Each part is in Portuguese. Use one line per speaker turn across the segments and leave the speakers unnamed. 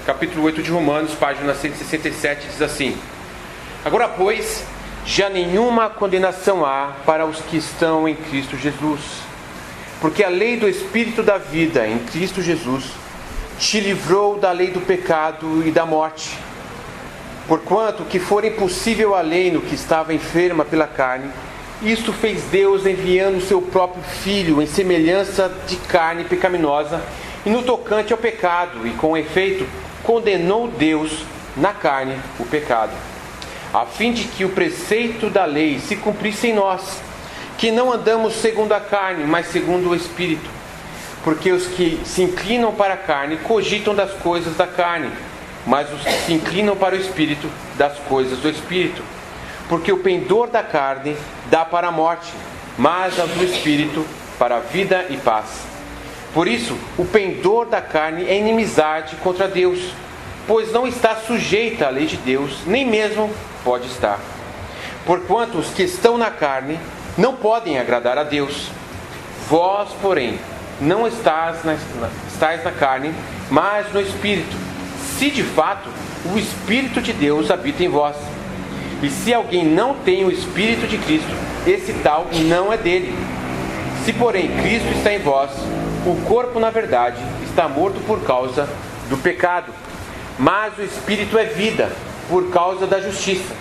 capítulo 8 de Romanos, página 167, diz assim: Agora, pois, já nenhuma condenação há para os que estão em Cristo Jesus, porque a lei do Espírito da vida em Cristo Jesus te livrou da lei do pecado e da morte. Porquanto que for impossível a lei no que estava enferma pela carne, isto fez Deus enviando o seu próprio Filho em semelhança de carne pecaminosa e no tocante ao pecado, e com efeito condenou Deus na carne o pecado, a fim de que o preceito da lei se cumprisse em nós, que não andamos segundo a carne, mas segundo o Espírito. Porque os que se inclinam para a carne cogitam das coisas da carne, mas os que se inclinam para o Espírito, das coisas do Espírito. Porque o pendor da carne dá para a morte, mas as do Espírito para a vida e paz. Por isso, o pendor da carne é inimizade contra Deus, pois não está sujeita à lei de Deus, nem mesmo pode estar. Porquanto os que estão na carne não podem agradar a Deus. Vós, porém, não estáis na carne, mas no Espírito, se de fato o Espírito de Deus habita em vós. E se alguém não tem o Espírito de Cristo, esse tal não é dele. Se porém Cristo está em vós, o corpo na verdade está morto por causa do pecado, mas o Espírito é vida por causa da justiça.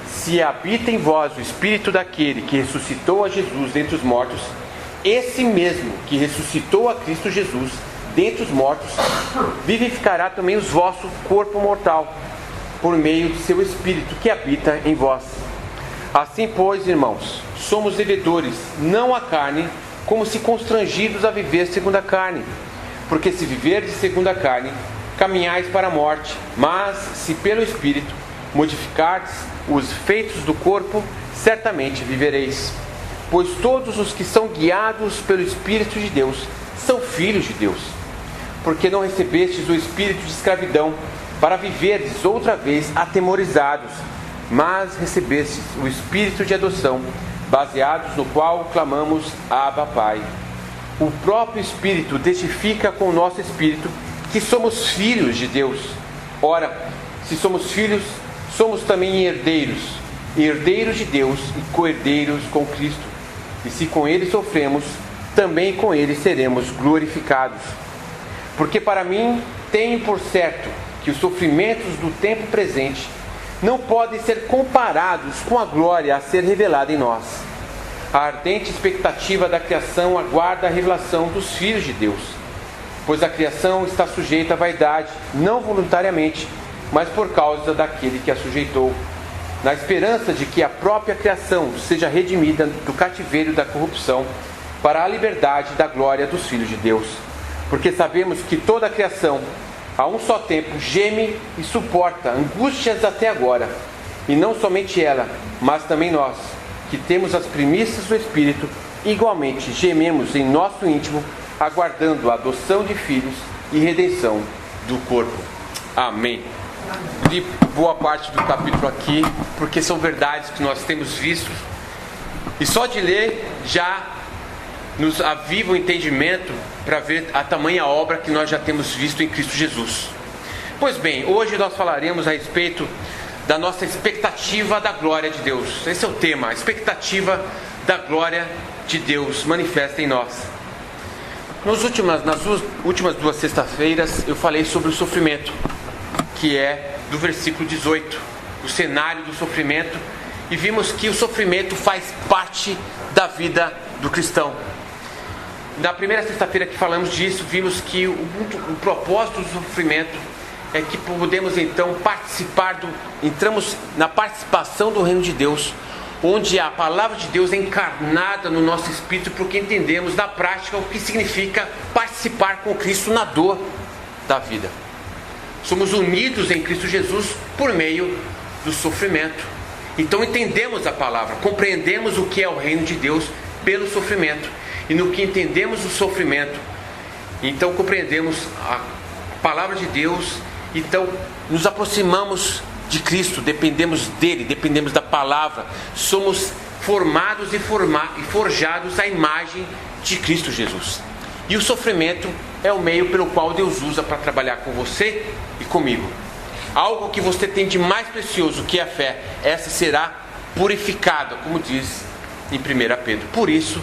Se habita em vós o Espírito daquele que ressuscitou a Jesus dentre os mortos, esse mesmo que ressuscitou a Cristo Jesus dentre os mortos, vivificará também os vosso corpo mortal, por meio de seu Espírito que habita em vós. Assim, pois, irmãos, somos devedores, não à carne, como se constrangidos a viver segundo a carne. Porque se viverdes segundo a carne, caminhais para a morte, mas se pelo Espírito modificardes os feitos do corpo, certamente vivereis. Pois todos os que são guiados pelo Espírito de Deus são filhos de Deus. Porque não recebestes o espírito de escravidão, para viverdes outra vez atemorizados, mas recebestes o espírito de adoção, baseados no qual clamamos Abba, Pai. O próprio Espírito testifica com o nosso espírito que somos filhos de Deus. Ora, se somos filhos, somos também herdeiros, herdeiros de Deus e co-herdeiros com Cristo. E se com Ele sofremos, também com Ele seremos glorificados. Porque para mim tenho por certo que os sofrimentos do tempo presente não podem ser comparados com a glória a ser revelada em nós. A ardente expectativa da criação aguarda a revelação dos filhos de Deus. Pois a criação está sujeita à vaidade, não voluntariamente, mas por causa daquele que a sujeitou, na esperança de que a própria criação seja redimida do cativeiro da corrupção para a liberdade da glória dos filhos de Deus. Porque sabemos que toda a criação, a um só tempo, geme e suporta angústias até agora. E não somente ela, mas também nós, que temos as primícias do Espírito, igualmente gememos em nosso íntimo, aguardando a adoção de filhos e redenção do corpo. Amém. Li boa parte do capítulo aqui, porque são verdades que nós temos visto, e só de ler já nos aviva o entendimento para ver a tamanha obra que nós já temos visto em Cristo Jesus. Pois bem, hoje nós falaremos a respeito da nossa expectativa da glória de Deus. Esse é o tema, a expectativa da glória de Deus manifesta em nós. Nas últimas duas sextas-feiras eu falei sobre o sofrimento, que é do versículo 18, o cenário do sofrimento, e vimos que o sofrimento faz parte da vida do cristão. Na primeira sexta-feira que falamos disso, vimos que o propósito do sofrimento é que podemos então entramos na participação do reino de Deus, onde a palavra de Deus é encarnada no nosso espírito, porque entendemos na prática o que significa participar com Cristo na dor da vida. Somos unidos em Cristo Jesus por meio do sofrimento. Então entendemos a palavra, compreendemos o que é o reino de Deus pelo sofrimento. E no que entendemos o sofrimento, então compreendemos a palavra de Deus, então nos aproximamos de Cristo, dependemos dele, dependemos da palavra, somos formados e forjados à imagem de Cristo Jesus. E o sofrimento é o meio pelo qual Deus usa para trabalhar com você e comigo. Algo que você tem de mais precioso, que é a fé, essa será purificada, como diz em 1 Pedro. Por isso,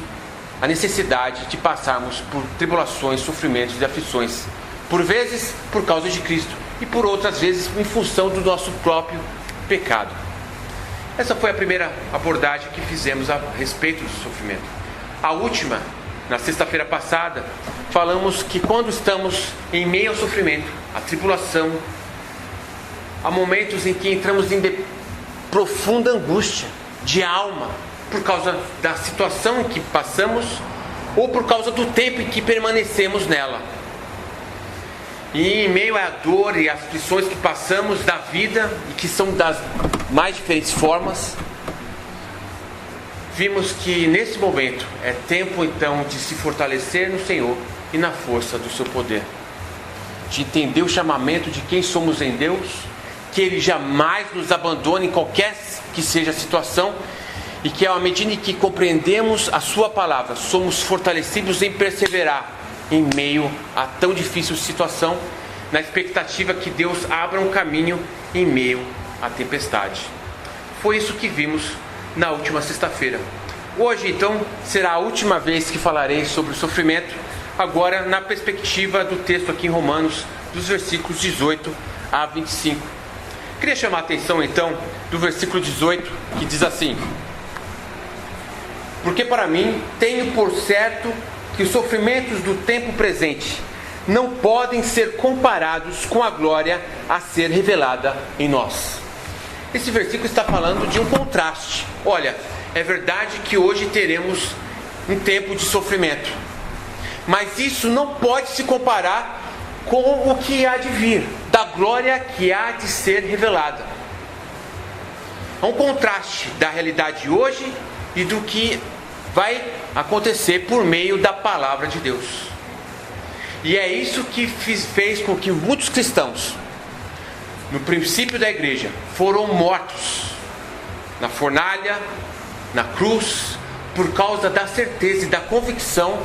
a necessidade de passarmos por tribulações, sofrimentos e aflições, por vezes por causa de Cristo e por outras vezes em função do nosso próprio pecado. Essa foi a primeira abordagem que fizemos a respeito do sofrimento. A última, na sexta-feira passada, falamos que quando estamos em meio ao sofrimento, à tribulação, há momentos em que entramos em profunda angústia de alma, por causa da situação em que passamos ou por causa do tempo em que permanecemos nela. E em meio à dor e às aflições que passamos da vida, e que são das mais diferentes formas, vimos que nesse momento é tempo então de se fortalecer no Senhor e na força do seu poder, de entender o chamamento de quem somos em Deus, que Ele jamais nos abandone em qualquer que seja a situação, e que à medida em que compreendemos a sua palavra, somos fortalecidos em perseverar em meio a tão difícil situação, na expectativa que Deus abra um caminho em meio à tempestade. Foi isso que vimos na última sexta-feira. Hoje, então, será a última vez que falarei sobre o sofrimento, agora na perspectiva do texto aqui em Romanos, dos versículos 18 a 25. Queria chamar a atenção, então, do versículo 18, que diz assim: porque para mim tenho por certo que os sofrimentos do tempo presente não podem ser comparados com a glória a ser revelada em nós. Esse versículo está falando de um contraste. Olha, é verdade que hoje teremos um tempo de sofrimento, mas isso não pode se comparar com o que há de vir, da glória que há de ser revelada. Há um contraste da realidade hoje e do que vai acontecer por meio da palavra de Deus. E é isso que fez com que muitos cristãos, no princípio da igreja, foram mortos na fornalha, na cruz, por causa da certeza e da convicção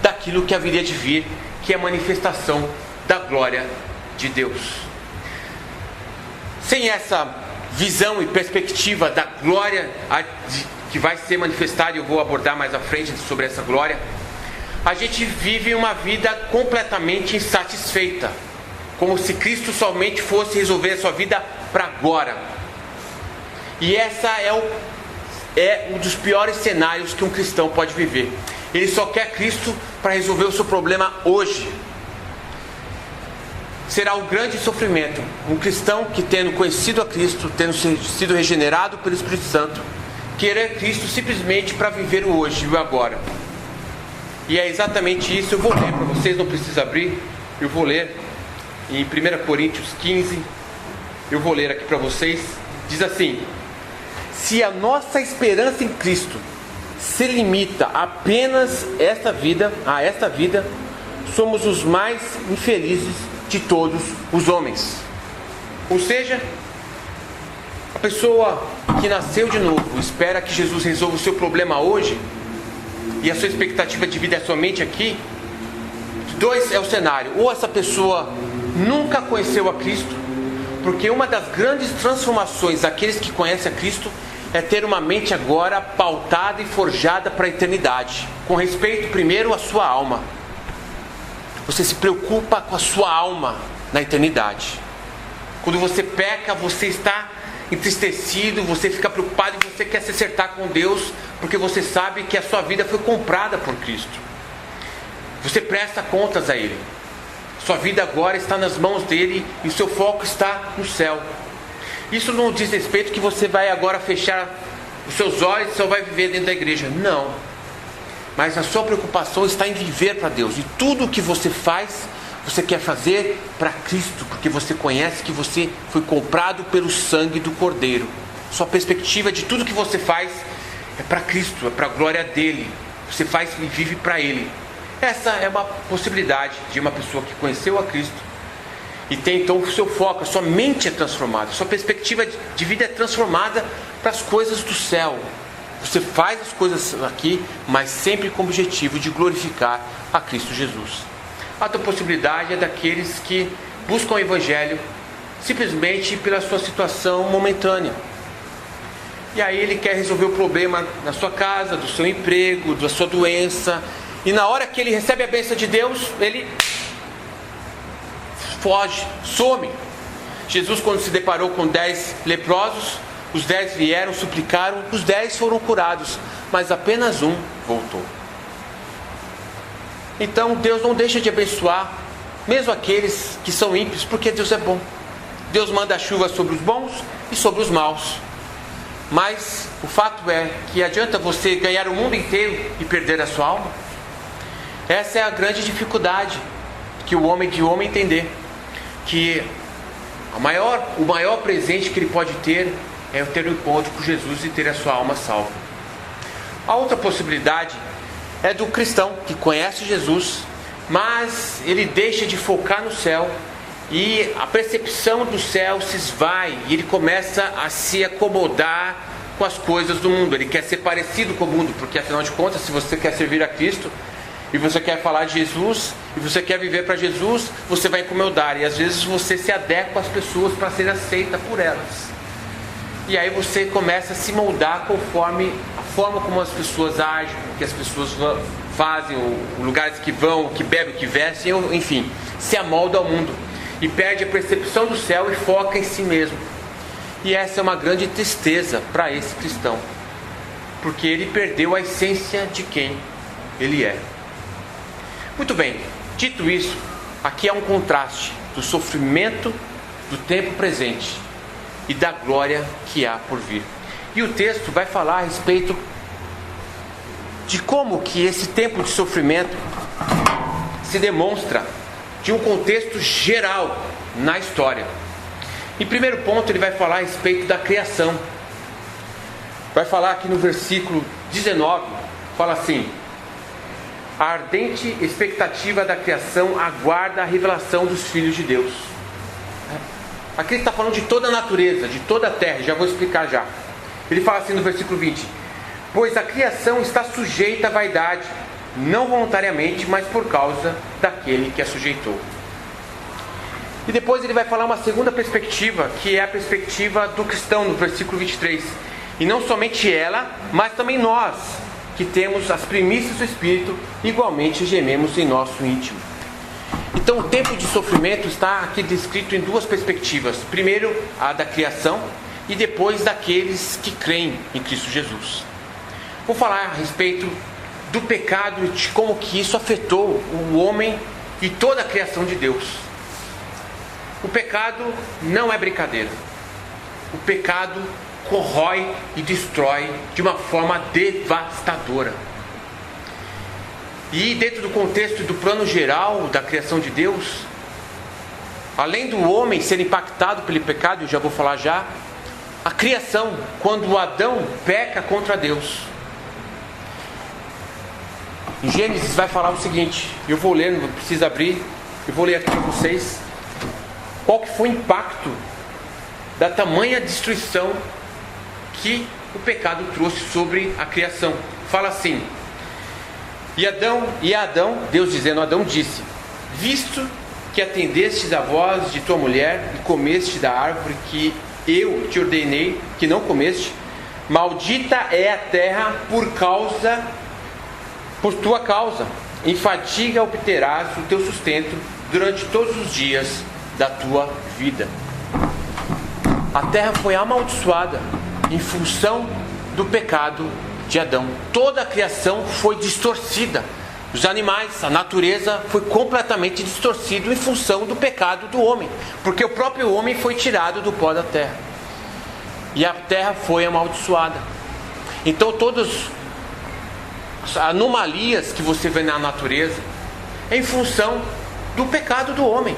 daquilo que haveria de vir, que é a manifestação da glória de Deus. Sem essa visão e perspectiva da glória que vai ser manifestada, e eu vou abordar mais à frente sobre essa glória, a gente vive uma vida completamente insatisfeita, como se Cristo somente fosse resolver a sua vida para agora. E essa é um dos piores cenários que um cristão pode viver. Ele só quer Cristo para resolver o seu problema hoje. Será um grande sofrimento um cristão que, tendo conhecido a Cristo, tendo sido regenerado pelo Espírito Santo, querer Cristo simplesmente para viver o hoje e o agora. E é exatamente isso. Eu vou ler para vocês, não precisa abrir. Eu vou ler em 1 Coríntios 15. Eu vou ler aqui para vocês. Diz assim: se a nossa esperança em Cristo se limita apenas a esta vida, somos os mais infelizes de todos os homens. Ou seja, a pessoa que nasceu de novo espera que Jesus resolva o seu problema hoje, e a sua expectativa de vida é somente aqui. Dois é o cenário: ou essa pessoa nunca conheceu a Cristo, porque uma das grandes transformações daqueles que conhecem a Cristo é ter uma mente agora pautada e forjada para a eternidade, com respeito primeiro à sua alma. Você se preocupa com a sua alma na eternidade. Quando você peca, você está entristecido, você fica preocupado e você quer se acertar com Deus, porque você sabe que a sua vida foi comprada por Cristo. Você presta contas a Ele. Sua vida agora está nas mãos dele e o seu foco está no céu. Isso não diz respeito que você vai agora fechar os seus olhos e só vai viver dentro da igreja. Não. Mas a sua preocupação está em viver para Deus. E tudo o que você faz, você quer fazer para Cristo, porque você conhece que você foi comprado pelo sangue do Cordeiro. Sua perspectiva de tudo que você faz é para Cristo, é para a glória dele. Você faz e vive para Ele. Essa é uma possibilidade de uma pessoa que conheceu a Cristo e tem então o seu foco, a sua mente é transformada, a sua perspectiva de vida é transformada para as coisas do céu. Você faz as coisas aqui, mas sempre com o objetivo de glorificar a Cristo Jesus. A outra possibilidade é daqueles que buscam o Evangelho simplesmente pela sua situação momentânea. E aí ele quer resolver o problema na sua casa, do seu emprego, da sua doença. E na hora que ele recebe a bênção de Deus, ele foge, some. Jesus, quando se deparou com 10 leprosos, os 10 vieram, suplicaram, os 10 foram curados, mas apenas um voltou. Então Deus não deixa de abençoar, mesmo aqueles que são ímpios, porque Deus é bom. Deus manda a chuva sobre os bons e sobre os maus. Mas o fato é que adianta você ganhar o mundo inteiro e perder a sua alma? Essa é a grande dificuldade que o homem entender, que o maior presente que ele pode ter é ter um encontro com Jesus e ter a sua alma salva. A outra possibilidade é do cristão que conhece Jesus, mas ele deixa de focar no céu e a percepção do céu se esvai e ele começa a se acomodar com as coisas do mundo. Ele quer ser parecido com o mundo, porque afinal de contas, se você quer servir a Cristo e você quer falar de Jesus e você quer viver para Jesus, você vai incomodar, e às vezes você se adequa às pessoas para ser aceita por elas. E aí você começa a se moldar conforme a forma como as pessoas agem, o que as pessoas fazem, os lugares que vão, o que bebem, o que vestem, enfim, se amolda ao mundo e perde a percepção do céu e foca em si mesmo. E essa é uma grande tristeza para esse cristão, porque ele perdeu a essência de quem ele é. Muito bem, dito isso, aqui há um contraste do sofrimento do tempo presente e da glória que há por vir. E o texto vai falar a respeito de como que esse tempo de sofrimento se demonstra de um contexto geral na história. Em primeiro ponto, ele vai falar a respeito da criação. Vai falar aqui no versículo 19, fala assim: a ardente expectativa da criação aguarda a revelação dos filhos de Deus. Aqui ele está falando de toda a natureza, de toda a terra, já vou explicar já. Ele fala assim no versículo 20: pois a criação está sujeita à vaidade, não voluntariamente, mas por causa daquele que a sujeitou. E depois ele vai falar uma segunda perspectiva, que é a perspectiva do cristão, no versículo 23. E não somente ela, mas também nós, que temos as primícias do Espírito, igualmente gememos em nosso íntimo. Então o tempo de sofrimento está aqui descrito em duas perspectivas. Primeiro, a da criação, e depois daqueles que creem em Cristo Jesus. Vou falar a respeito do pecado e de como que isso afetou o homem e toda a criação de Deus. O pecado não é brincadeira. O pecado corrói e destrói de uma forma devastadora. E dentro do contexto do plano geral da criação de Deus, além do homem ser impactado pelo pecado, eu já vou falar já, a criação, quando Adão peca contra Deus. Em Gênesis vai falar o seguinte, eu vou ler, não precisa abrir, eu vou ler aqui para vocês, qual que foi o impacto da tamanha destruição que o pecado trouxe sobre a criação. Fala assim: e Adão, Deus dizendo a Adão, disse: visto que atendestes a voz de tua mulher e comeste da árvore que eu te ordenei que não comeste, maldita é a terra por tua causa, em fadiga obterás o teu sustento durante todos os dias da tua vida. A terra foi amaldiçoada em função do pecado de Adão. Toda a criação foi distorcida. Os animais, a natureza foi completamente distorcido em função do pecado do homem, porque o próprio homem foi tirado do pó da terra e a terra foi amaldiçoada. Então todas as anomalias que você vê na natureza é em função do pecado do homem.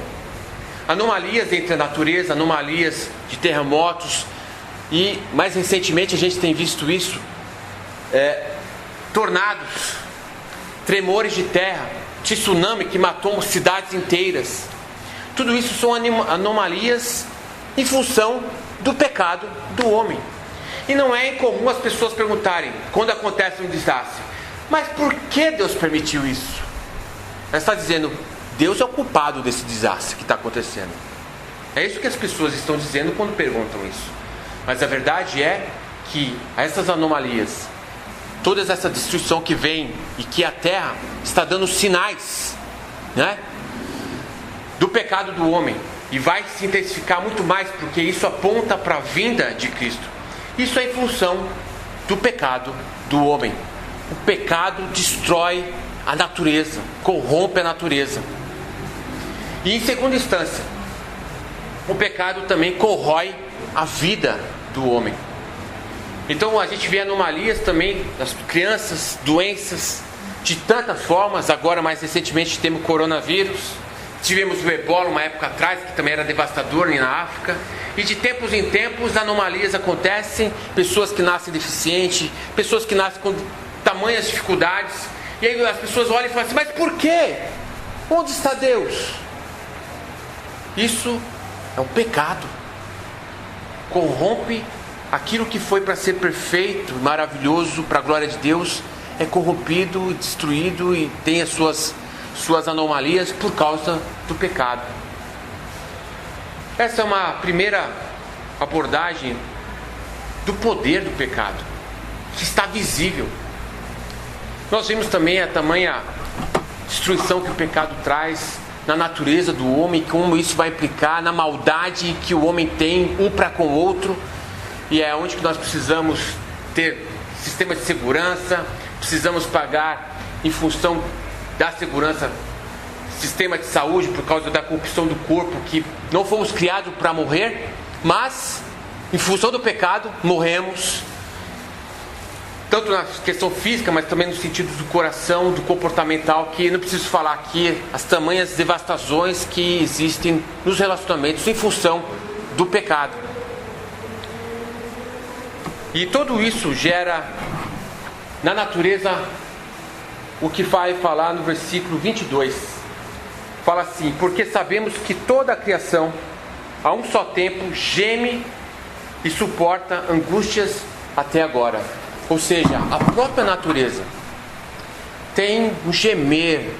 Anomalias entre a natureza, anomalias de terremotos, e mais recentemente a gente tem visto isso, tornados, tremores de terra, tsunami que matou cidades inteiras. Tudo isso são anomalias em função do pecado do homem. E não é incomum as pessoas perguntarem, quando acontece um desastre, mas por que Deus permitiu isso? Ela está dizendo, Deus é o culpado desse desastre que está acontecendo. É isso que as pessoas estão dizendo quando perguntam isso. Mas a verdade é que essas anomalias, toda essa destruição que vem e que a terra está dando sinais, né, do pecado do homem, e vai se intensificar muito mais, porque isso aponta para a vinda de Cristo. Isso é em função do pecado do homem. O pecado destrói a natureza, corrompe a natureza. E em segunda instância, o pecado também corrói a vida do homem. Então a gente vê anomalias também das crianças, doenças de tantas formas. Agora mais recentemente temos o coronavírus, tivemos o ebola uma época atrás, que também era devastador na África. E de tempos em tempos anomalias acontecem, pessoas que nascem deficientes, pessoas que nascem com tamanhas dificuldades. E aí as pessoas olham e falam assim, mas por quê? Onde está Deus? Isso é um pecado. Corrompe aquilo que foi para ser perfeito, maravilhoso, para a glória de Deus, é corrompido, destruído e tem as suas anomalias por causa do pecado. Essa é uma primeira abordagem do poder do pecado, que está visível. Nós vimos também a tamanha destruição que o pecado traz na natureza do homem, como isso vai implicar na maldade que o homem tem um para com o outro. E é onde que nós precisamos ter sistema de segurança, precisamos pagar em função da segurança, sistema de saúde por causa da corrupção do corpo, que não fomos criados para morrer, mas em função do pecado morremos, tanto na questão física, mas também no sentido do coração, do comportamental, que não preciso falar aqui, as tamanhas devastações que existem nos relacionamentos em função do pecado. E tudo isso gera na natureza o que vai falar no versículo 22. Fala assim, porque sabemos que toda a criação a um só tempo geme e suporta angústias até agora. Ou seja, a própria natureza tem um gemer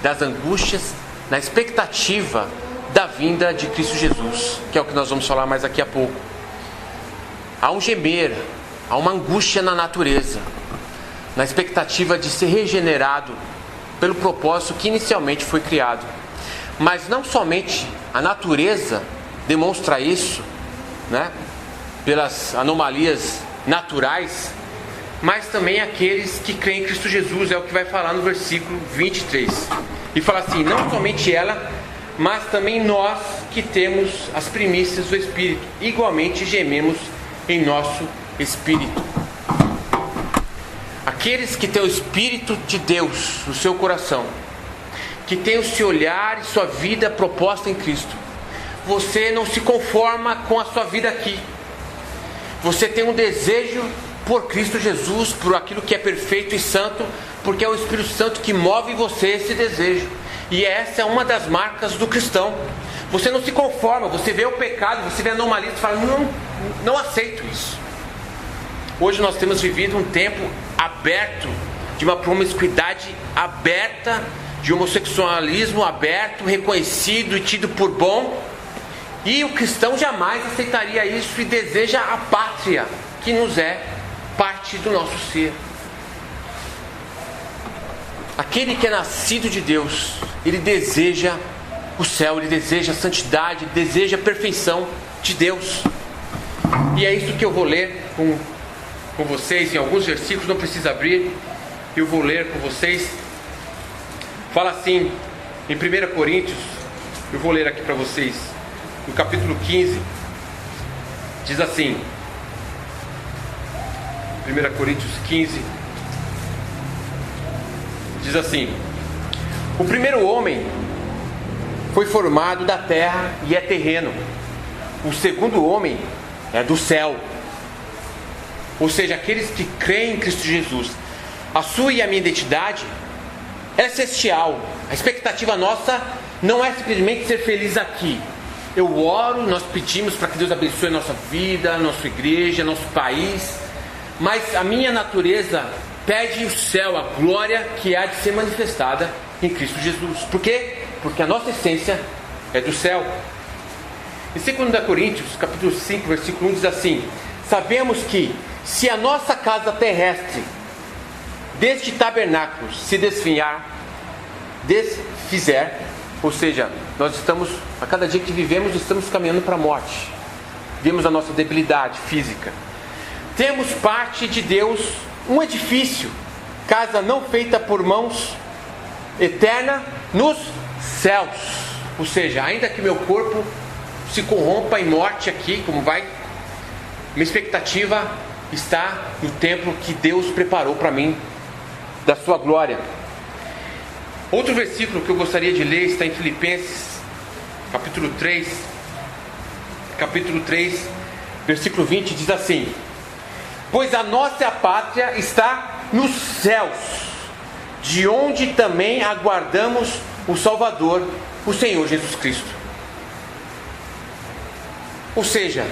das angústias na expectativa da vinda de Cristo Jesus, que é o que nós vamos falar mais daqui a pouco. Há um gemer, há uma angústia na natureza, na expectativa de ser regenerado pelo propósito que inicialmente foi criado. Mas não somente a natureza demonstra isso, né, pelas anomalias naturais, mas também aqueles que creem em Cristo Jesus, é o que vai falar no versículo 23. E fala assim, não somente ela, mas também nós que temos as primícias do Espírito, igualmente gememos em nosso Espírito. Aqueles que têm o Espírito de Deus no seu coração, que tem o seu olhar e sua vida proposta em Cristo, você não se conforma com a sua vida aqui. Você tem um desejo por Cristo Jesus, por aquilo que é perfeito e santo, porque é o Espírito Santo que move em você esse desejo. E essa é uma das marcas do cristão. Você não se conforma, você vê o pecado, você vê a anomalia e fala, não aceito isso. Hoje nós temos vivido um tempo aberto, de uma promiscuidade aberta, de homossexualismo aberto, reconhecido e tido por bom. E o cristão jamais aceitaria isso e deseja a pátria, que nos é parte do nosso ser. Aquele que é nascido de Deus, ele deseja o céu, ele deseja a santidade, ele deseja a perfeição de Deus. E é isso que eu vou ler com vocês em alguns versículos, não precisa abrir, eu vou ler com vocês. Fala assim, em 1 Coríntios, eu vou ler aqui para vocês, no capítulo 15, diz assim, 1 Coríntios 15, diz assim, o primeiro homem foi formado da terra e é terreno, o segundo homem é do céu. Ou seja, aqueles que creem em Cristo Jesus, a sua e a minha identidade é celestial. A expectativa nossa não é simplesmente ser feliz aqui, eu oro, nós pedimos para que Deus abençoe a nossa vida, a nossa igreja, nosso país, mas a minha natureza pede o céu, a glória que há de ser manifestada em Cristo Jesus. Por quê? Porque a nossa essência é do céu. Em 2 Coríntios, capítulo 5, versículo 1 diz assim: sabemos que se a nossa casa terrestre deste tabernáculo se desfizer, ou seja, nós estamos, a cada dia que vivemos, estamos caminhando para a morte, vemos a nossa debilidade física, temos parte de Deus, um edifício, casa não feita por mãos, eterna nos céus. Ou seja, ainda que meu corpo se corrompa em morte aqui, como vai, minha expectativa está no templo que Deus preparou para mim, da sua glória. Outro versículo que eu gostaria de ler está em Filipenses, capítulo 3, versículo 20, diz assim: pois a nossa pátria está nos céus, de onde também aguardamos o Salvador, o Senhor Jesus Cristo. Ou seja,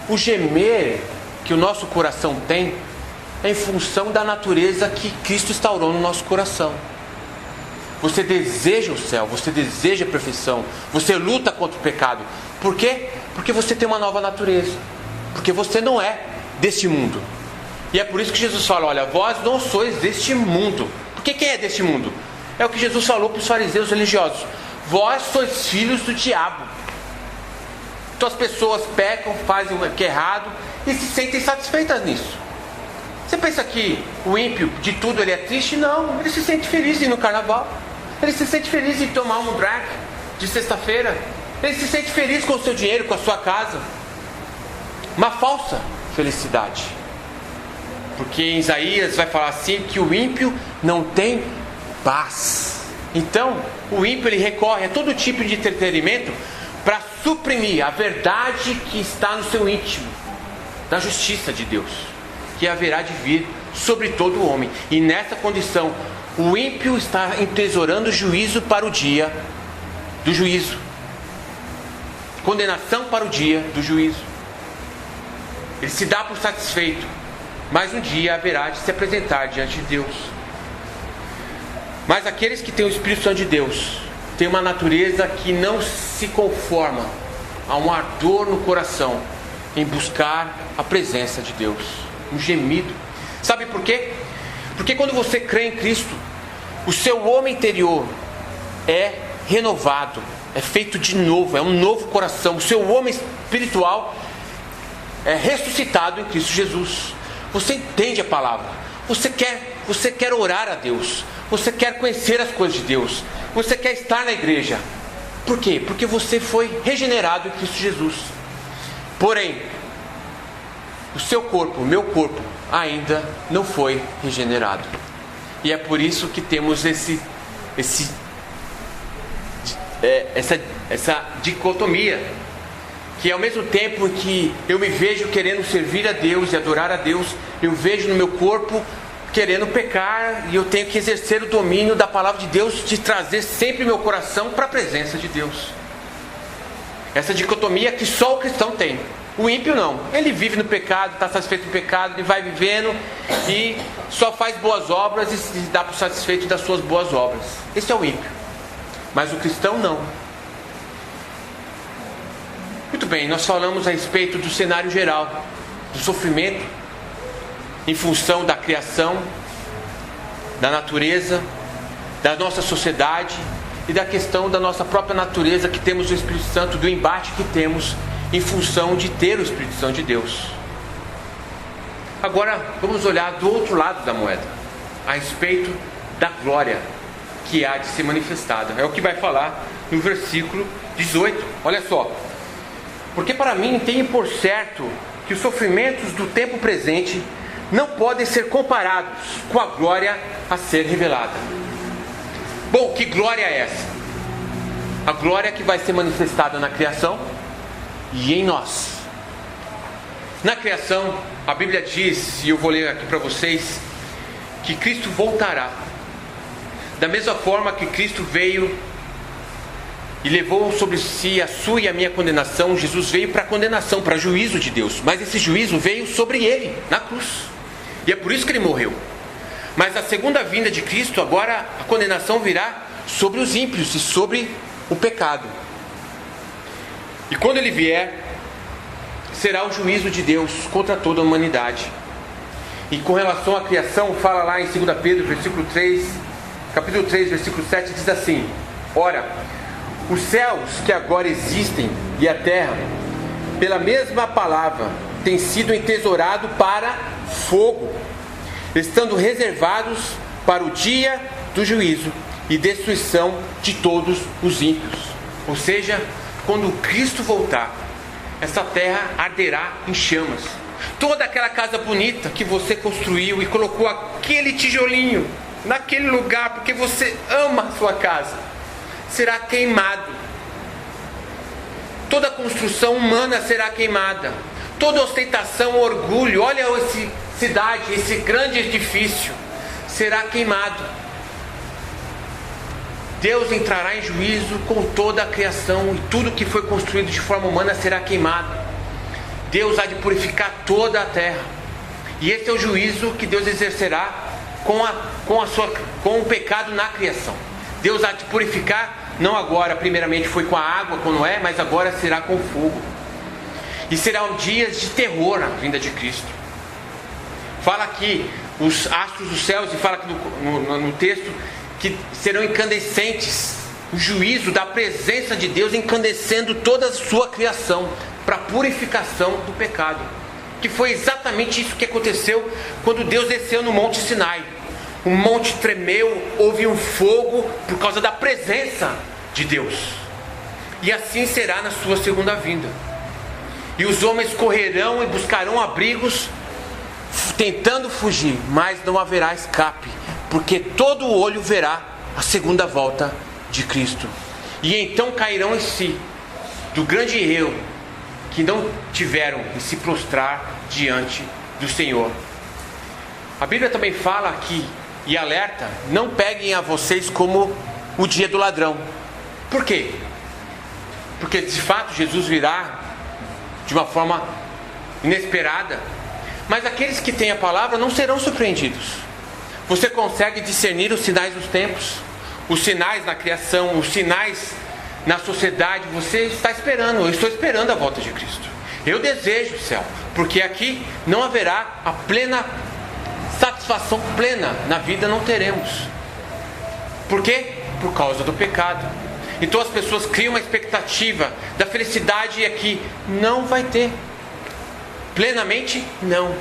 o gemer que o nosso coração tem é em função da natureza que Cristo instaurou no nosso coração. Você deseja o céu, você deseja a perfeição, você luta contra o pecado. Por quê? Porque você tem uma nova natureza, porque você não é deste mundo. E é por isso que Jesus fala: olha, vós não sois deste mundo. Porque quem é deste mundo? É o que Jesus falou para os fariseus religiosos: vós sois filhos do diabo. Então as pessoas pecam, fazem o que é errado e se sentem satisfeitas nisso. Você pensa que o ímpio de tudo ele é triste? Não, ele se sente feliz em ir no carnaval, ele se sente feliz em tomar um drink de sexta-feira, ele se sente feliz com o seu dinheiro, com a sua casa. Uma falsa felicidade, porque em Isaías vai falar assim que o ímpio não tem paz. Então o ímpio ele recorre a todo tipo de entretenimento para suprimir a verdade que está no seu íntimo, da justiça de Deus, que haverá de vir sobre todo o homem. E nessa condição, o ímpio está entesourando juízo para o dia do juízo, condenação para o dia do juízo. Ele se dá por satisfeito, mas um dia haverá de se apresentar diante de Deus. Mas aqueles que têm o Espírito Santo de Deus têm uma natureza que não se conforma a um ardor no coração em buscar a presença de Deus, um gemido. Sabe por quê? Porque quando você crê em Cristo, o seu homem interior é renovado, é feito de novo, é um novo coração. O seu homem espiritual é ressuscitado em Cristo Jesus. Você entende a palavra, você quer orar a Deus, você quer conhecer as coisas de Deus, você quer estar na igreja. Por quê? Porque você foi regenerado em Cristo Jesus. Porém, o seu corpo, o meu corpo, ainda não foi regenerado. E é por isso que temos essa dicotomia, que ao mesmo tempo que eu me vejo querendo servir a Deus e adorar a Deus, eu vejo no meu corpo querendo pecar, e eu tenho que exercer o domínio da palavra de Deus, de trazer sempre meu coração para a presença de Deus. Essa dicotomia que só o cristão tem. O ímpio não, ele vive no pecado, está satisfeito no pecado, ele vai vivendo e só faz boas obras e se dá por satisfeito das suas boas obras. Esse é o ímpio. Mas o cristão não. Muito bem, nós falamos a respeito do cenário geral, do sofrimento em função da criação, da natureza, da nossa sociedade e da questão da nossa própria natureza, que temos o Espírito Santo, do embate que temos em função de ter o Espírito Santo de Deus. Agora vamos olhar do outro lado da moeda, a respeito da glória que há de ser manifestada. É o que vai falar no versículo 18. Olha só: porque para mim tenho por certo que os sofrimentos do tempo presente não podem ser comparados com a glória a ser revelada. Bom, que glória é essa? A glória que vai ser manifestada na criação e em nós. Na criação, a Bíblia diz, e eu vou ler aqui para vocês, que Cristo voltará. Da mesma forma que Cristo veio e levou sobre si a sua e a minha condenação. Jesus veio para a condenação, para juízo de Deus, mas esse juízo veio sobre ele, na cruz, e é por isso que ele morreu. Mas a segunda vinda de Cristo, agora a condenação virá sobre os ímpios e sobre o pecado. E quando ele vier, será o juízo de Deus contra toda a humanidade. E com relação à criação, fala lá em 2 Pedro, capítulo 3, versículo 7, diz assim: ora, os céus que agora existem e a terra, pela mesma palavra, têm sido entesourados para fogo, estando reservados para o dia do juízo e destruição de todos os ímpios. Ou seja, quando Cristo voltar, essa terra arderá em chamas. Toda aquela casa bonita que você construiu e colocou aquele tijolinho naquele lugar porque você ama a sua casa, será queimado. Toda construção humana será queimada. Toda ostentação, orgulho, olha essa cidade, esse grande edifício, será queimado. Deus entrará em juízo com toda a criação e tudo que foi construído de forma humana será queimado. Deus há de purificar toda a terra. E esse é o juízo que Deus exercerá com o pecado na criação. Deus há de purificar, não agora, primeiramente foi com a água com Noé, mas agora será com fogo. E serão dias de terror na vinda de Cristo. Fala aqui os astros dos céus, e fala aqui no texto, que serão incandescentes. O juízo da presença de Deus incandescendo toda a sua criação, para a purificação do pecado. Que foi exatamente isso que aconteceu quando Deus desceu no Monte Sinai. O monte tremeu, houve um fogo por causa da presença de Deus. E assim será na sua segunda vinda. E os homens correrão e buscarão abrigos, tentando fugir, mas não haverá escape, porque todo olho verá a segunda volta de Cristo. E então cairão em si do grande erro que não tiveram em se prostrar diante do Senhor. A Bíblia também fala aqui e alerta: não peguem a vocês como o dia do ladrão. Por quê? Porque de fato Jesus virá de uma forma inesperada, mas aqueles que têm a palavra não serão surpreendidos. Você consegue discernir os sinais dos tempos, os sinais na criação, os sinais na sociedade. Você está esperando, eu estou esperando a volta de Cristo. Eu desejo o céu, porque aqui não haverá a plena satisfação plena na vida, não teremos. Por quê? Por causa do pecado. Então as pessoas criam uma expectativa da felicidade, e aqui não vai ter. Plenamente não.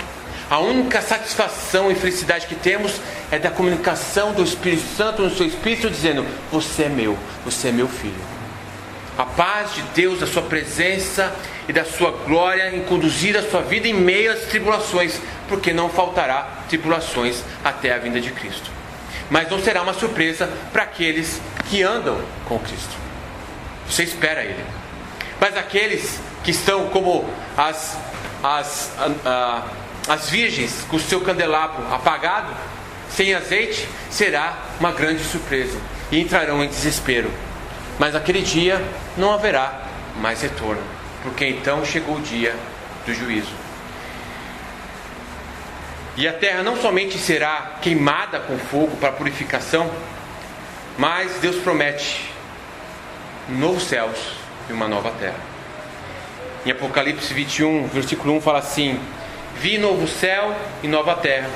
A única satisfação e felicidade que temos é da comunicação do Espírito Santo no seu Espírito, dizendo: você é meu filho. A paz de Deus, da sua presença e da sua glória em conduzir a sua vida em meio às tribulações, porque não faltará tribulações até a vinda de Cristo. Mas não será uma surpresa para aqueles que andam com Cristo. Você espera Ele. Mas aqueles que estão como as virgens, com o seu candelabro apagado, sem azeite, será uma grande surpresa, e entrarão em desespero. Mas naquele dia não haverá mais retorno, porque então chegou o dia do juízo. E a terra não somente será queimada com fogo para purificação, mas Deus promete novos céus e uma nova terra. Em Apocalipse 21, versículo 1 fala assim: vi novo céu e nova terra,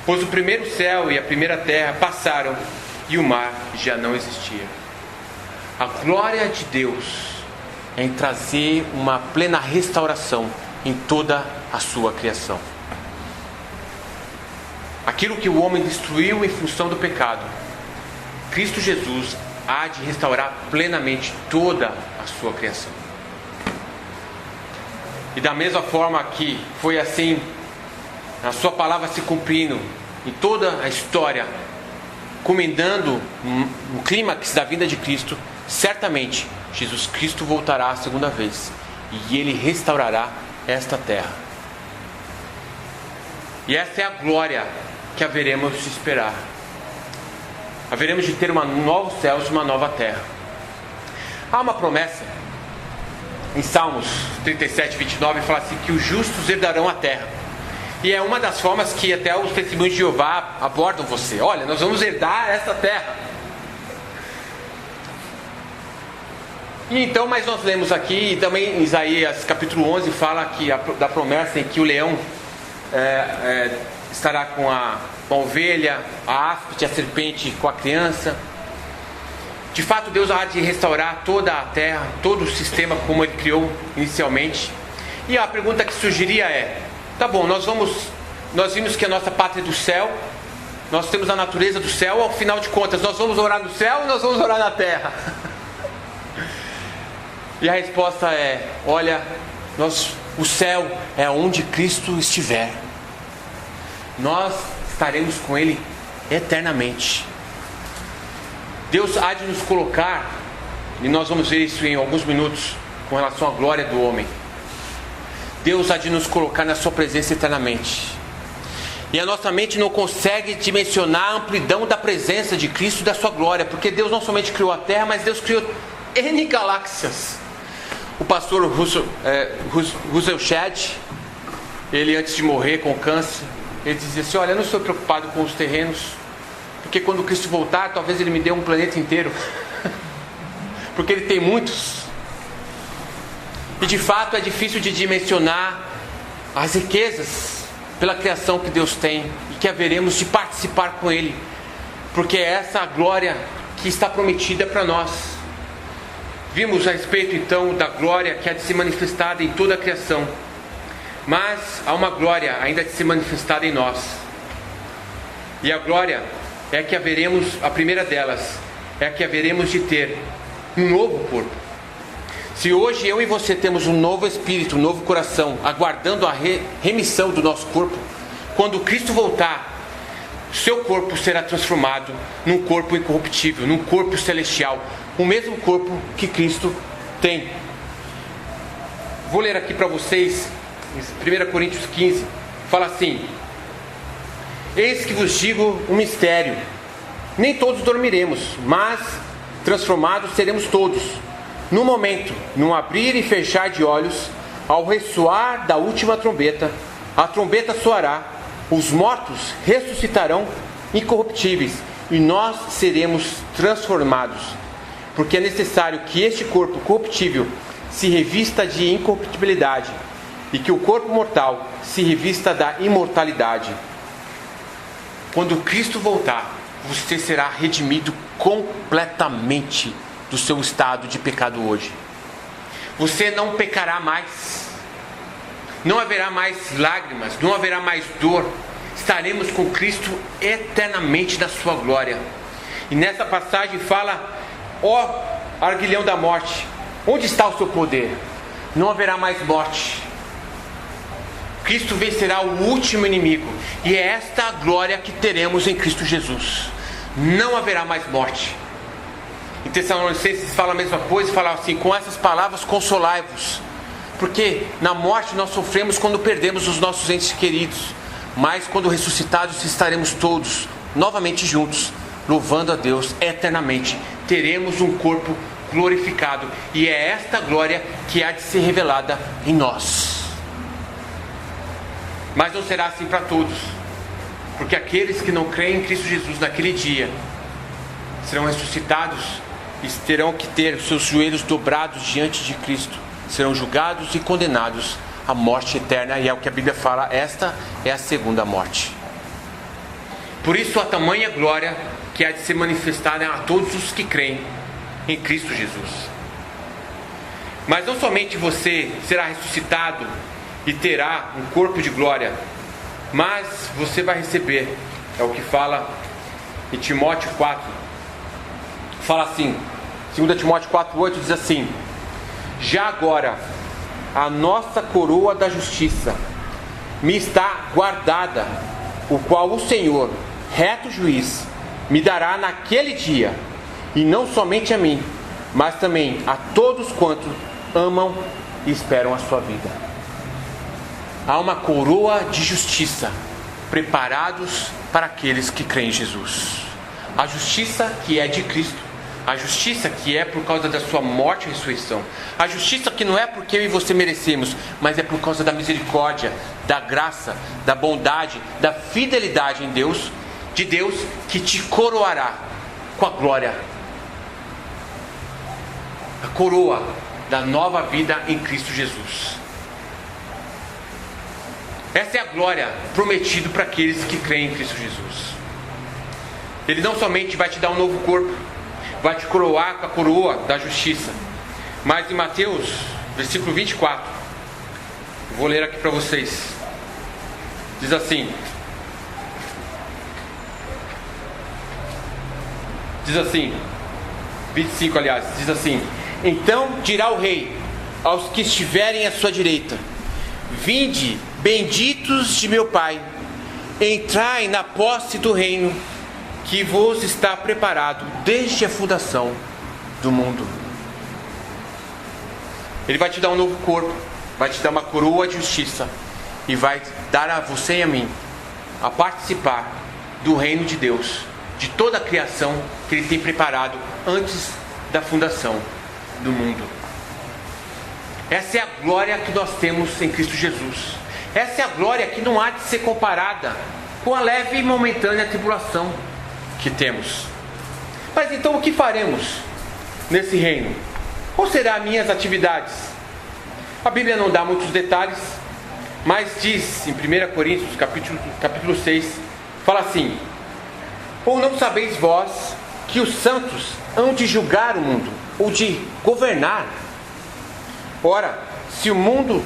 pois o primeiro céu e a primeira terra passaram e o mar já não existia. A glória de Deus é em trazer uma plena restauração em toda a sua criação. Aquilo que o homem destruiu em função do pecado, Cristo Jesus há de restaurar plenamente toda a sua criação. E da mesma forma que foi assim, a sua palavra se cumprindo em toda a história, culminando no clímax da vinda de Cristo, certamente Jesus Cristo voltará a segunda vez e Ele restaurará esta terra. E essa é a glória que haveremos de esperar. Haveremos de ter um novo céu e uma nova terra. Há uma promessa em Salmos 37, 29, fala assim que os justos herdarão a terra. E é uma das formas que até os testemunhos de Jeová abordam você. Olha, nós vamos herdar essa terra. E então, mas nós lemos aqui, e também em Isaías capítulo 11 fala que da promessa em que o leão estará com a ovelha, a áspide, a serpente com a criança. De fato, Deus há de restaurar toda a terra, todo o sistema como Ele criou inicialmente. E a pergunta que surgiria é: tá bom, nós vimos que a nossa pátria é do céu, nós temos a natureza do céu, ao final de contas, nós vamos orar no céu ou nós vamos orar na terra? E a resposta é: olha, o céu é onde Cristo estiver. Nós estaremos com Ele eternamente. Deus há de nos colocar, e nós vamos ver isso em alguns minutos, com relação à glória do homem. Deus há de nos colocar na sua presença eternamente. E a nossa mente não consegue dimensionar a amplidão da presença de Cristo e da sua glória, porque Deus não somente criou a terra, mas Deus criou N galáxias. O pastor Russell Shedd, ele antes de morrer com câncer, ele dizia assim: olha, eu não estou preocupado com os terrenos, porque quando Cristo voltar, talvez Ele me dê um planeta inteiro, porque Ele tem muitos. E de fato é difícil de dimensionar as riquezas pela criação que Deus tem, e que haveremos de participar com Ele, porque é essa a glória que está prometida para nós. Vimos a respeito então da glória que há de ser manifestada em toda a criação, mas há uma glória ainda de ser manifestada em nós. E a glória é que haveremos, a primeira delas, é que haveremos de ter um novo corpo. Se hoje eu e você temos um novo espírito, um novo coração, aguardando a remissão do nosso corpo, quando Cristo voltar, seu corpo será transformado num corpo incorruptível, num corpo celestial, o mesmo corpo que Cristo tem. Vou ler aqui para vocês, 1 Coríntios 15, fala assim: eis que vos digo um mistério, nem todos dormiremos, mas transformados seremos todos, no momento, num abrir e fechar de olhos, ao ressoar da última trombeta, a trombeta soará, os mortos ressuscitarão incorruptíveis, e nós seremos transformados, porque é necessário que este corpo corruptível se revista de incorruptibilidade, e que o corpo mortal se revista da imortalidade. Quando Cristo voltar, você será redimido completamente do seu estado de pecado hoje. Você não pecará mais, não haverá mais lágrimas, não haverá mais dor. Estaremos com Cristo eternamente na sua glória. E nessa passagem fala: ó arguilhão da morte, onde está o seu poder? Não haverá mais morte. Cristo vencerá o último inimigo, e é esta a glória que teremos em Cristo Jesus. Não haverá mais morte. Em Tessalonicenses fala a mesma coisa, fala assim: com essas palavras consolai-vos, porque na morte nós sofremos quando perdemos os nossos entes queridos, mas quando ressuscitados estaremos todos novamente juntos, louvando a Deus eternamente. Teremos um corpo glorificado, e é esta glória que há de ser revelada em nós. Mas não será assim para todos, porque aqueles que não creem em Cristo Jesus naquele dia serão ressuscitados e terão que ter seus joelhos dobrados diante de Cristo, serão julgados e condenados à morte eterna, e é o que a Bíblia fala: esta é a segunda morte. Por isso a tamanha glória que há de ser manifestada a todos os que creem em Cristo Jesus. Mas não somente você será ressuscitado e terá um corpo de glória, mas você vai receber, é o que fala em Timóteo 4, fala assim, 2 Timóteo 4,8 diz assim: já agora a nossa coroa da justiça me está guardada, o qual o Senhor, reto juiz, me dará naquele dia, e não somente a mim, mas também a todos quantos amam e esperam a sua vida. Há uma coroa de justiça preparados para aqueles que creem em Jesus. A justiça que é de Cristo A justiça que é por causa da sua morte e ressurreição. A justiça que não é porque eu e você merecemos, mas é por causa da misericórdia, da graça, da bondade, da fidelidade em Deus, de Deus, que te coroará com a glória. A coroa da nova vida em Cristo Jesus. Essa é a glória prometida para aqueles que creem em Cristo Jesus. Ele não somente vai te dar um novo corpo, vai te coroar com a coroa da justiça, mas em Mateus, versículo 24, eu vou ler aqui para vocês. Diz assim: diz assim, 25 aliás, diz assim: então dirá o rei aos que estiverem à sua direita: vinde, benditos de meu Pai, entrai na posse do reino que vos está preparado desde a fundação do mundo. Ele vai te dar um novo corpo, vai te dar uma coroa de justiça e vai dar a você e a mim a participar do reino de Deus, de toda a criação que Ele tem preparado antes da fundação do mundo. Essa é a glória que nós temos em Cristo Jesus. Essa é a glória que não há de ser comparada com a leve e momentânea tribulação que temos. Mas então o que faremos nesse reino? Qual serão as minhas atividades? A Bíblia não dá muitos detalhes, mas diz em 1 Coríntios capítulo 6, fala assim: ou não sabeis vós que os santos hão de julgar o mundo, ou de governar? Ora, se o mundo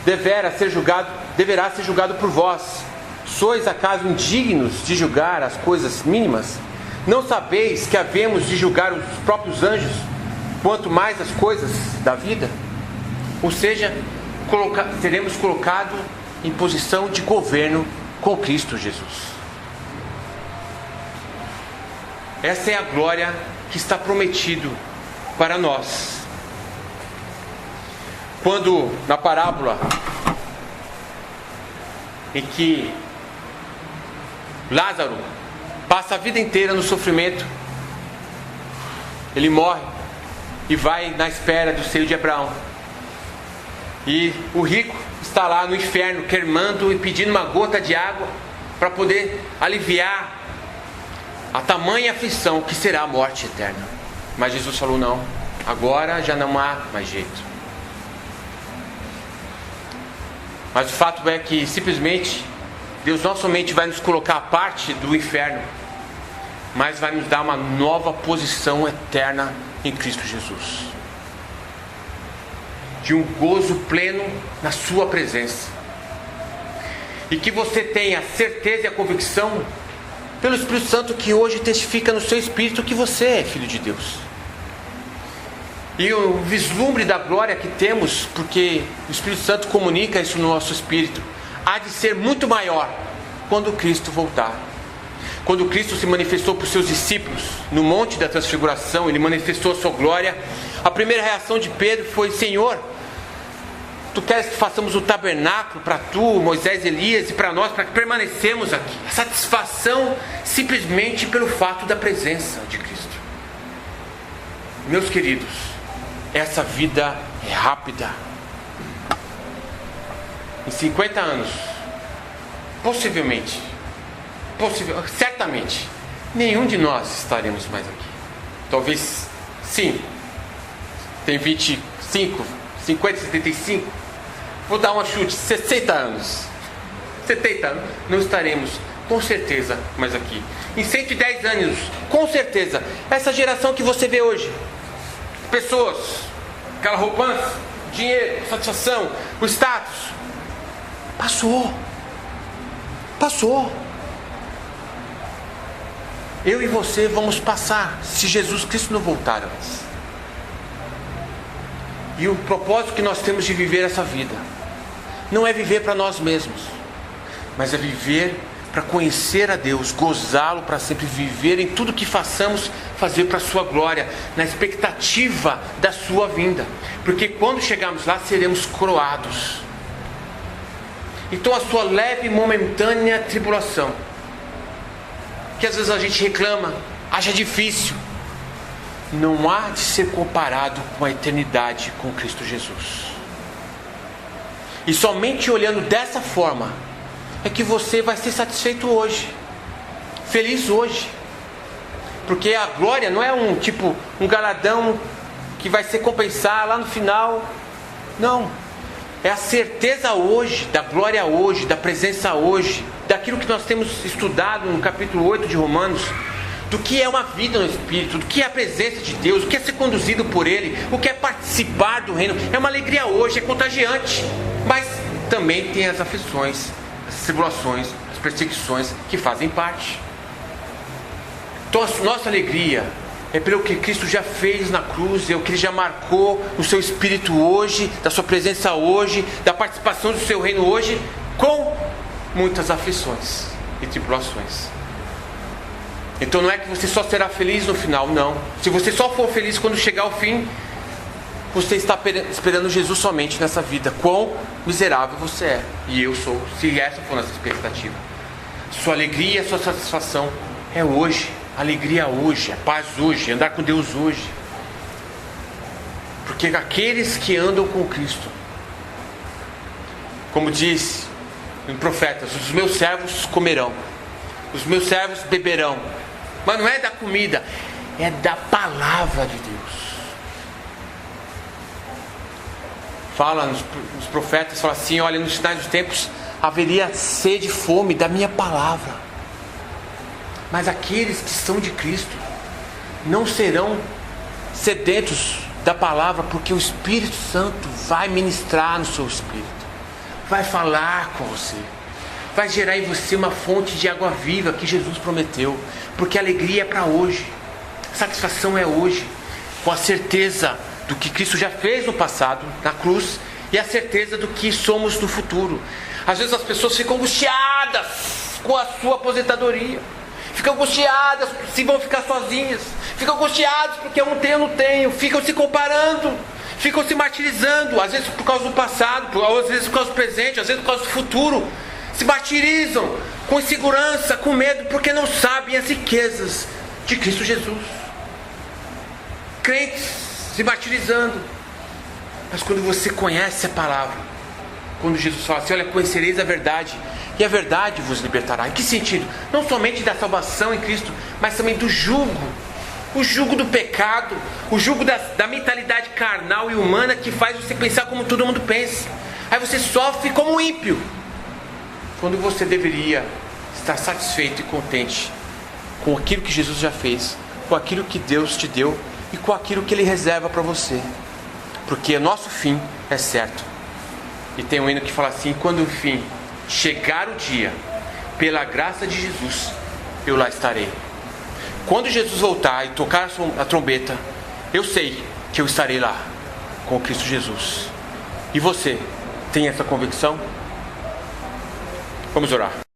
deverá ser julgado por vós, sois acaso indignos de julgar as coisas mínimas? Não sabeis que havemos de julgar os próprios anjos, quanto mais as coisas da vida? Ou seja, seremos colocados em posição de governo com Cristo Jesus. Essa é a glória que está prometido para nós. Quando na parábola em que Lázaro passa a vida inteira no sofrimento, ele morre e vai na espera do seio de Abraão, e o rico está lá no inferno queimando e pedindo uma gota de água para poder aliviar a tamanha aflição que será a morte eterna. Mas Jesus falou: não, agora já não há mais jeito. Mas o fato é que simplesmente Deus não somente vai nos colocar à parte do inferno, mas vai nos dar uma nova posição eterna em Cristo Jesus, de um gozo pleno na sua presença, e que você tenha a certeza e a convicção pelo Espírito Santo, que hoje testifica no seu espírito que você é filho de Deus. E o vislumbre da glória que temos, porque o Espírito Santo comunica isso no nosso espírito, há de ser muito maior quando Cristo voltar. Quando Cristo se manifestou para os seus discípulos no Monte da Transfiguração, Ele manifestou a sua glória. A primeira reação de Pedro foi: Senhor, Tu queres que façamos o tabernáculo para Tu, Moisés, Elias e para nós, para que permanecemos aqui? A satisfação simplesmente pelo fato da presença de Cristo. Meus queridos, essa vida é rápida. Em 50 anos, certamente, nenhum de nós estaremos mais aqui. Talvez, sim, tem 25, 50, 75, vou dar uma chute, 60 anos. 70 anos, não estaremos, com certeza, mais aqui. Em 110 anos, com certeza, essa geração que você vê hoje, pessoas, aquela roupança, dinheiro, satisfação, o status, passou. Eu e você vamos passar, se Jesus Cristo não voltar antes. E o propósito que nós temos de viver essa vida não é viver para nós mesmos, mas é viver para conhecer a Deus, gozá-lo para sempre, viver em tudo que façamos, fazer para a sua glória, na expectativa da sua vinda, porque quando chegarmos lá seremos coroados. Então a sua leve e momentânea tribulação, que às vezes a gente reclama, acha difícil, não há de ser comparado com a eternidade com Cristo Jesus. E somente olhando dessa forma é que você vai ser satisfeito hoje, feliz hoje. Porque a glória não é um galardão que vai ser compensado lá no final. Não. É a certeza hoje, da glória hoje, da presença hoje, daquilo que nós temos estudado no capítulo 8 de Romanos, do que é uma vida no Espírito, do que é a presença de Deus, o que é ser conduzido por Ele, o que é participar do reino. É uma alegria hoje, é contagiante. Mas também tem as aflições, as tribulações, as perseguições que fazem parte. Então a nossa alegria é pelo que Cristo já fez na cruz, é o que Ele já marcou no seu Espírito hoje, da sua presença hoje, da participação do seu reino hoje, com muitas aflições e tribulações. Então não é que você só será feliz no final, não. Se você só for feliz quando chegar ao fim, você está esperando Jesus somente nessa vida. Quão miserável você é, e eu sou, se essa for a nossa expectativa. Sua alegria, sua satisfação é hoje. Alegria hoje, a paz hoje, andar com Deus hoje. Porque aqueles que andam com Cristo, como diz em profetas, os meus servos comerão, os meus servos beberão. Mas não é da comida, é da palavra de Deus. Fala nos profetas, fala assim: olha, nos finais dos tempos haveria sede e fome da minha palavra. Mas aqueles que são de Cristo não serão sedentos da palavra, porque o Espírito Santo vai ministrar no seu espírito, vai falar com você, vai gerar em você uma fonte de água viva que Jesus prometeu. Porque a alegria é para hoje, a satisfação é hoje, com a certeza do que Cristo já fez no passado, na cruz, e a certeza do que somos no futuro. Às vezes as pessoas ficam angustiadas com a sua aposentadoria, ficam angustiadas se vão ficar sozinhas, ficam angustiadas porque eu não tenho, ficam se comparando, ficam se martirizando, às vezes por causa do passado, às vezes por causa do presente, às vezes por causa do futuro. Se martirizam com insegurança, com medo, porque não sabem as riquezas de Cristo Jesus. Crentes se martirizando. Mas quando você conhece a palavra, quando Jesus fala assim: olha, conhecereis a verdade, e a verdade vos libertará. Em que sentido? Não somente da salvação em Cristo, mas também do jugo. O jugo do pecado, o jugo da mentalidade carnal e humana que faz você pensar como todo mundo pensa. Aí você sofre como um ímpio, quando você deveria estar satisfeito e contente com aquilo que Jesus já fez, com aquilo que Deus te deu e com aquilo que Ele reserva para você. Porque nosso fim é certo. E tem um hino que fala assim: quando o fim chegar o dia, pela graça de Jesus, eu lá estarei. Quando Jesus voltar e tocar a trombeta, eu sei que eu estarei lá com Cristo Jesus. E você tem essa convicção? Vamos orar.